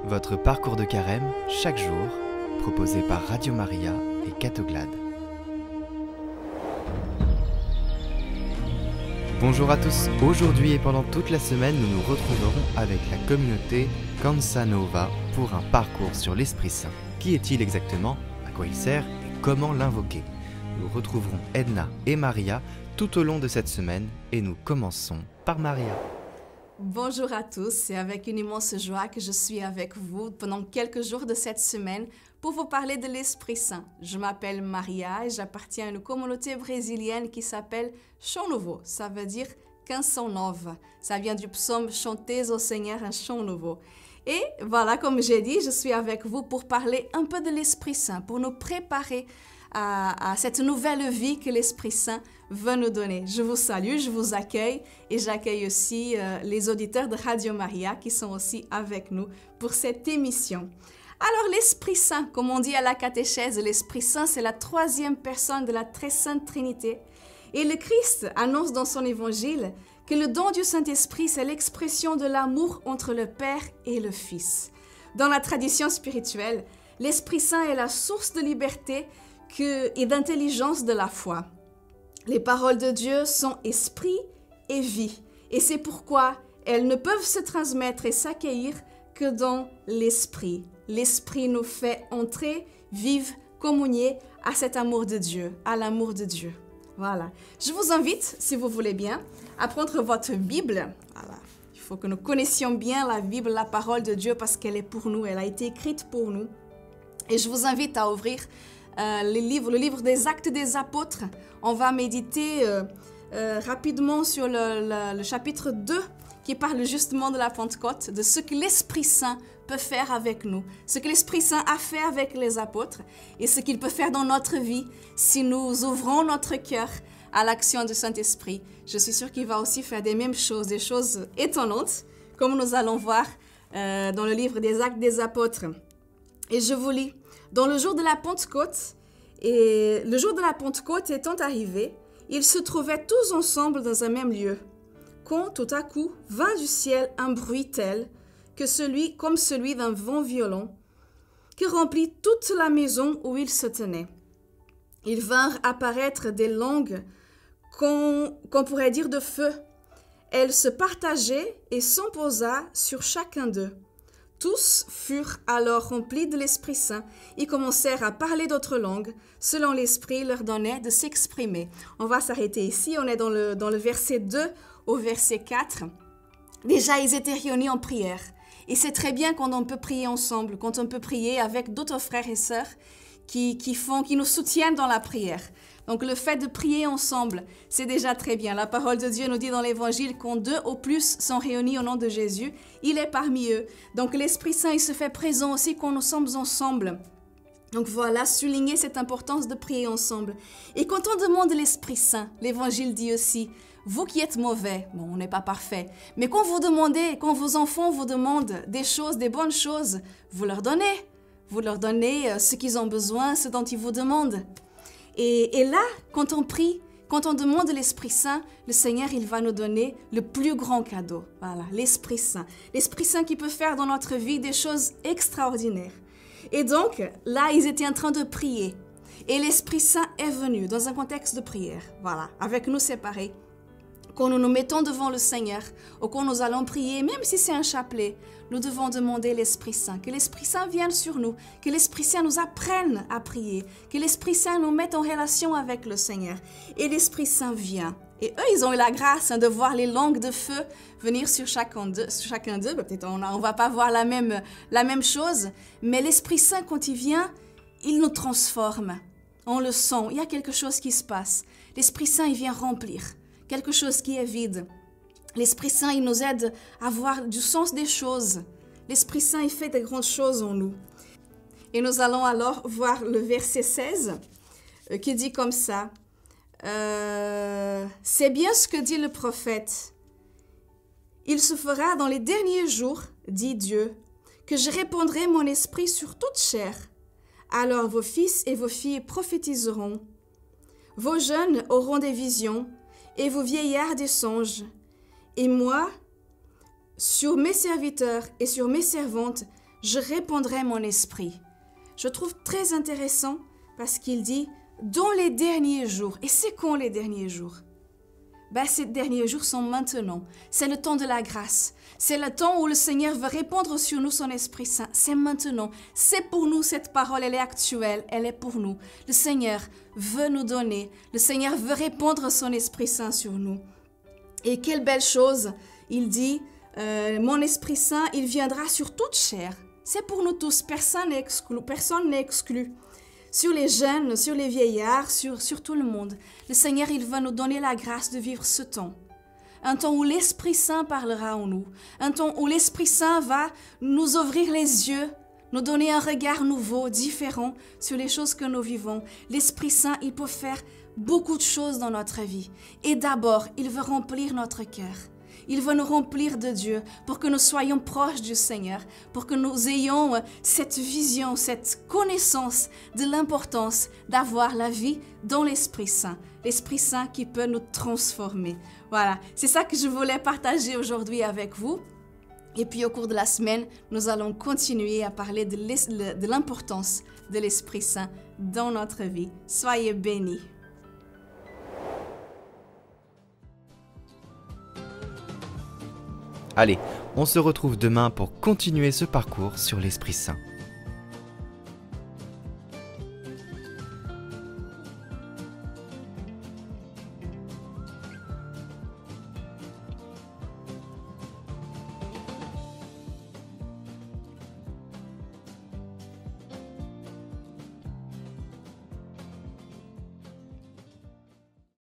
Votre parcours de carême, chaque jour, proposé par Radio Maria et Catoglade. Bonjour à tous, aujourd'hui et pendant toute la semaine, nous nous retrouverons avec la communauté Cansa Nova pour un parcours sur l'Esprit Saint. Qui est-il exactement, à quoi il sert et comment l'invoquer? Nous retrouverons Edna et Maria tout au long de cette semaine et nous commençons par Maria. Bonjour à tous, c'est avec une immense joie que je suis avec vous pendant quelques jours de cette semaine pour vous parler de l'Esprit Saint. Je m'appelle Maria et j'appartiens à une communauté brésilienne qui s'appelle Chão Novo, ça veut dire Canção Nova. Ça vient du psaume « Chantez au Seigneur un chant nouveau ». Et voilà, comme j'ai dit, je suis avec vous pour parler un peu de l'Esprit Saint, pour nous préparer à cette nouvelle vie que l'Esprit Saint veut nous donner. Je vous salue, je vous accueille et j'accueille aussi les auditeurs de Radio Maria qui sont aussi avec nous pour cette émission. Alors l'Esprit Saint, comme on dit à la catéchèse, l'Esprit Saint c'est la troisième personne de la très sainte Trinité. Et le Christ annonce dans son évangile que le don du Saint-Esprit c'est l'expression de l'amour entre le Père et le Fils. Dans la tradition spirituelle, l'Esprit Saint est la source de liberté et d'intelligence de la foi. Les paroles de Dieu sont esprit et vie, et c'est pourquoi elles ne peuvent se transmettre et s'accueillir que dans l'esprit. L'esprit nous fait entrer, vivre, communier à cet amour de Dieu, à l'amour de Dieu. Voilà. Je vous invite, si vous voulez bien, à prendre votre Bible. Voilà. Il faut que nous connaissions bien la Bible, la parole de Dieu, parce qu'elle est pour nous, elle a été écrite pour nous. Et je vous invite à ouvrir le livre des Actes des Apôtres. On va méditer rapidement sur le chapitre 2 qui parle justement de la Pentecôte, de ce que l'Esprit Saint peut faire avec nous, ce que l'Esprit Saint a fait avec les apôtres et ce qu'il peut faire dans notre vie si nous ouvrons notre cœur à l'action du Saint-Esprit. Je suis sûre qu'il va aussi faire des mêmes choses, des choses étonnantes, comme nous allons voir dans le livre des Actes des Apôtres. Et je vous lis. Dans le jour de la Pentecôte, étant arrivé, ils se trouvaient tous ensemble dans un même lieu, quand tout à coup vint du ciel un bruit tel comme celui d'un vent violent, qui remplit toute la maison où ils se tenaient. Ils vinrent apparaître des langues qu'on pourrait dire de feu. Elles se partageaient et s'imposa sur chacun d'eux. Tous furent alors remplis de l'Esprit Saint et commencèrent à parler d'autres langues, selon l'Esprit leur donnait de s'exprimer. On va s'arrêter ici, on est dans le verset 2 au verset 4. Déjà, ils étaient réunis en prière. Et c'est très bien quand on peut prier ensemble, quand on peut prier avec d'autres frères et sœurs qui nous soutiennent dans la prière. Donc le fait de prier ensemble, c'est déjà très bien. La parole de Dieu nous dit dans l'Évangile quand 2 ou plus sont réunis au nom de Jésus, il est parmi eux. Donc l'Esprit Saint, il se fait présent aussi quand nous sommes ensemble. Donc voilà, souligner cette importance de prier ensemble. Et quand on demande l'Esprit Saint, l'Évangile dit aussi, vous qui êtes mauvais, bon, on n'est pas parfait, mais quand vos enfants vous demandent des choses, des bonnes choses, vous leur donnez ce qu'ils ont besoin, ce dont ils vous demandent. Et là, quand on prie, quand on demande l'Esprit Saint, le Seigneur, il va nous donner le plus grand cadeau. Voilà, l'Esprit Saint. L'Esprit Saint qui peut faire dans notre vie des choses extraordinaires. Et donc, là, ils étaient en train de prier. Et l'Esprit Saint est venu dans un contexte de prière. Voilà, avec nous, c'est pareil. Quand nous nous mettons devant le Seigneur, ou quand nous allons prier, même si c'est un chapelet, nous devons demander l'Esprit Saint, que l'Esprit Saint vienne sur nous, que l'Esprit Saint nous apprenne à prier, que l'Esprit Saint nous mette en relation avec le Seigneur. Et l'Esprit Saint vient. Et eux, ils ont eu la grâce de voir les langues de feu venir sur chacun d'eux. Peut-être on va pas voir la même chose, mais l'Esprit Saint, quand il vient, il nous transforme. On le sent, il y a quelque chose qui se passe. L'Esprit Saint, il vient remplir quelque chose qui est vide. L'Esprit Saint, il nous aide à voir du sens des choses. L'Esprit Saint, il fait de grandes choses en nous. Et nous allons alors voir le verset 16 qui dit comme ça. C'est bien ce que dit le prophète. Il se fera dans les derniers jours, dit Dieu, que je répandrai mon esprit sur toute chair. Alors vos fils et vos filles prophétiseront. Vos jeunes auront des visions et vos vieillards des songes. Et moi, sur mes serviteurs et sur mes servantes, je répandrai mon esprit. Je trouve très intéressant parce qu'il dit dans les derniers jours. Et c'est quand les derniers jours? Ces derniers jours sont maintenant. C'est le temps de la grâce. C'est le temps où le Seigneur veut répandre sur nous son Esprit Saint. C'est maintenant. C'est pour nous cette parole. Elle est actuelle. Elle est pour nous. Le Seigneur veut nous donner. Le Seigneur veut répandre son Esprit Saint sur nous. Et quelle belle chose. Il dit, mon Esprit Saint, il viendra sur toute chair. C'est pour nous tous. Personne n'est exclu. Personne n'est exclu. Sur les jeunes, sur les vieillards, sur tout le monde. Le Seigneur, il va nous donner la grâce de vivre ce temps. Un temps où l'Esprit Saint parlera en nous. Un temps où l'Esprit Saint va nous ouvrir les yeux, nous donner un regard nouveau, différent sur les choses que nous vivons. L'Esprit Saint, il peut faire beaucoup de choses dans notre vie. Et d'abord, il veut remplir notre cœur. Il veut nous remplir de Dieu pour que nous soyons proches du Seigneur, pour que nous ayons cette vision, cette connaissance de l'importance d'avoir la vie dans l'Esprit Saint. L'Esprit Saint qui peut nous transformer. Voilà, c'est ça que je voulais partager aujourd'hui avec vous. Et puis au cours de la semaine, nous allons continuer à parler de l'importance de l'Esprit Saint dans notre vie. Soyez bénis. Allez, on se retrouve demain pour continuer ce parcours sur l'Esprit Saint.